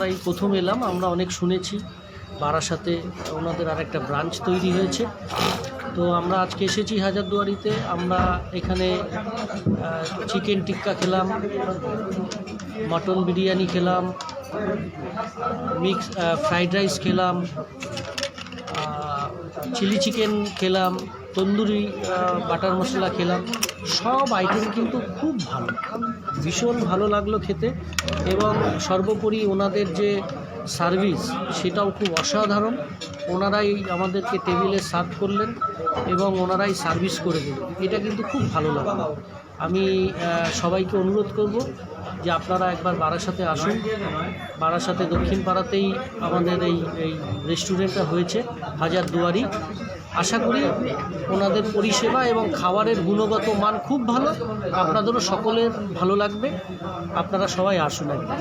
আমরা এই প্রথম এলাম। আমরা অনেক শুনেছি বারাসাতে ওনাদের আরেকটা ব্রাঞ্চ তৈরি হয়েছে। তো আমরা আজকে এসেছি হাজারদুয়ারিতে। আমরা এখানে চিকেন টিক্কা খেলাম, মটন বিরিয়ানি খেলাম, মিক্স ফ্রাইড রাইস খেলাম, চিলি চিকেন খেলাম, তন্দুরি বাটার মশলা খেলাম। সব আইটেম কিন্তু খুব ভালো, ভীষণ ভালো লাগলো খেতে। এবং সর্বোপরি ওনাদের যে সার্ভিস সেটাও খুব অসাধারণ। ওনারাই আমাদেরকে টেবিলে সার্ভ করলেন এবং ওনারাই সার্ভিস করে দিলেন। এটা কিন্তু খুব ভালো লাগলো। আমি সবাইকে অনুরোধ করব যে আপনারা একবার বারাসাতে আসুন। বারাসাতে দক্ষিণ পাড়াতেই আমাদের এই রেস্টুরেন্টটা হয়েছে, হাজারদুয়ারি। আশা করি ওনাদের পরিষেবা এবং খাবারের গুণগত মান খুব ভালো, আপনাদেরও সকলের ভালো লাগবে। আপনারা সবাই আসুন একবার।